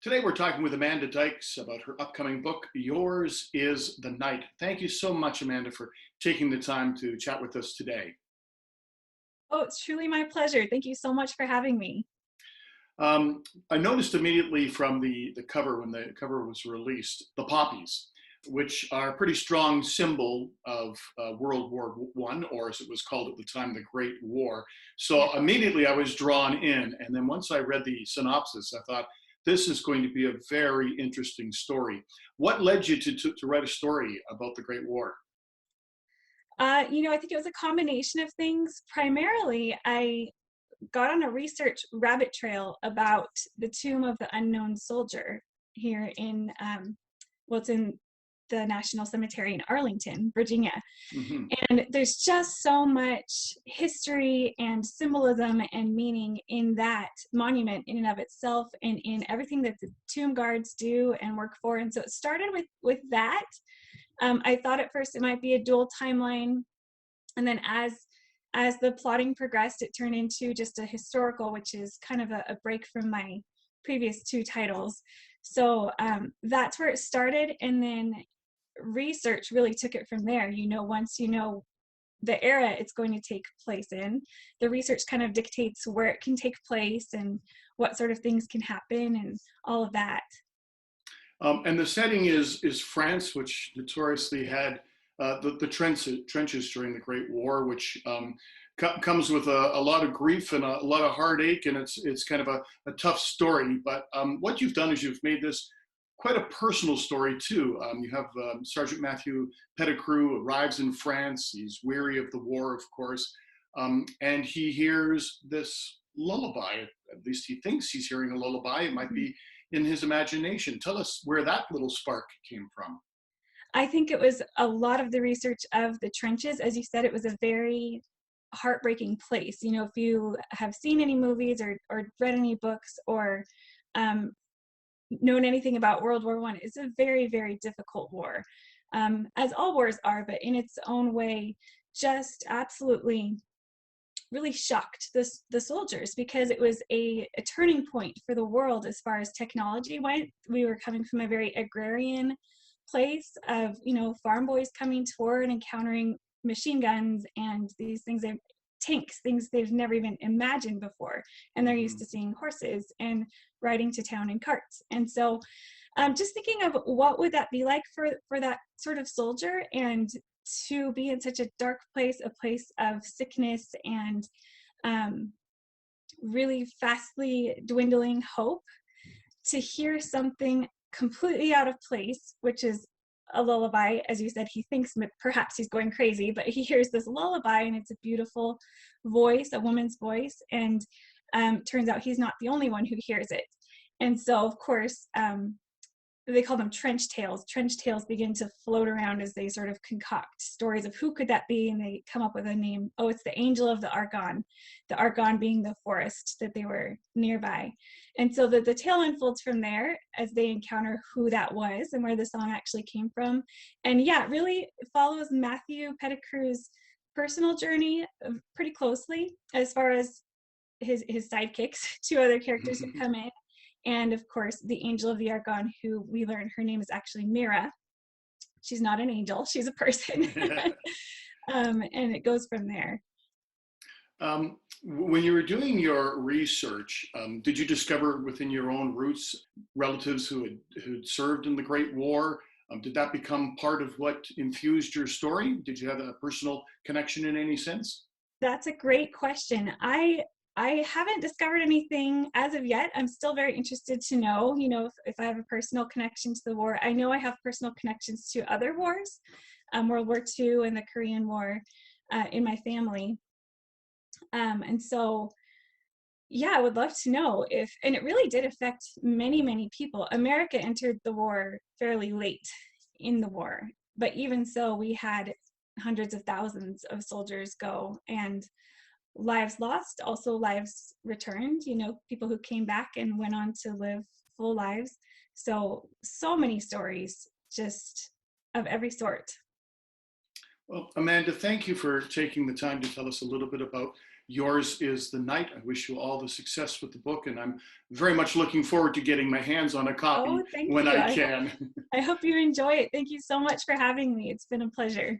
Today we're talking with Amanda Dykes about her upcoming book, Yours is the Night. Thank you so much, Amanda, for taking the time to chat with us today. Oh, it's truly my pleasure. Thank you so much for having me. I noticed immediately from the cover, when the cover was released, the poppies, which are a pretty strong symbol of World War I, or as it was called at the time, the Great War. Yeah. So immediately I was drawn in. And then once I read the synopsis, I thought, this is going to be a very interesting story. What led you to write a story about the Great War? I think it was a combination of things. Primarily, I got on a research rabbit trail about the tomb of the unknown soldier here it's in the National Cemetery in Arlington, Virginia. Hmm. And there's just so much history and symbolism and meaning in that monument in and of itself and in everything that the tomb guards do and work for. And so it started with that. I thought at first it might be a dual timeline, and then as the plotting progressed, it turned into just a historical, which is kind of a break from my previous two titles. So that's where it started, and then research really took it from there. Once you know the era it's going to take place in, the research kind of dictates where it can take place and what sort of things can happen and all of that. And the setting is France, which notoriously had the trenches during the Great War, which comes with a lot of grief and a lot of heartache, and it's kind of a tough story. But what you've done is you've made this quite a personal story too. You have Sergeant Matthew Pettigrew arrives in France. He's weary of the war, of course, and he hears this lullaby. At least he thinks he's hearing a lullaby. It might be in his imagination. Tell us where that little spark came from. I think it was a lot of the research of the trenches. As you said, it was a very heartbreaking place. If you have seen any movies or read any books or known anything about World War I, it's a very, very difficult war, as all wars are, but in its own way, just absolutely really shocked the soldiers, because it was a turning point for the world as far as technology went. We were coming from a very agrarian place of farm boys coming to war and encountering machine guns and these things, tanks, things they've never even imagined before, and they're used Hmm. to seeing horses and riding to town in carts. And so just thinking of what would that be like for that sort of soldier, and to be in such a dark place, a place of sickness and really fastly dwindling hope, to hear something completely out of place, which is a lullaby. As you said, he thinks perhaps he's going crazy, but he hears this lullaby, and it's a beautiful voice, a woman's voice, and turns out he's not the only one who hears it. And so, of course, they call them trench tales. Trench tales begin to float around as they sort of concoct stories of who could that be, and they come up with a name. Oh, it's the angel of the Argonne, the Argonne being the forest that they were nearby. And so the tale unfolds from there as they encounter who that was and where the song actually came from. And yeah, it really follows Matthew Pettigrew's personal journey pretty closely, as far as his sidekicks, two other characters who come in, and of course the angel of the Argonne, who we learn her name is actually Mira. She's not an angel, she's a person. And it goes from there. When you were doing your research, did you discover within your own roots relatives who'd served in the Great War? Did that become part of what infused your story? Did you have a personal connection in any sense? That's a great question. I haven't discovered anything as of yet. I'm still very interested to know, if I have a personal connection to the war. I know I have personal connections to other wars, World War II and the Korean War, in my family. And so, yeah, I would love to know and it really did affect many, many people. America entered the war fairly late in the war, but even so, we had hundreds of thousands of soldiers go, and lives lost, also lives returned, people who came back and went on to live full lives. So many stories, just of every sort. Well, Amanda, thank you for taking the time to tell us a little bit about Yours is the night. I wish you all the success with the book, and I'm very much looking forward to getting my hands on a copy Oh, thank when you. I can. I hope you enjoy it. Thank you so much for having me. It's been a pleasure.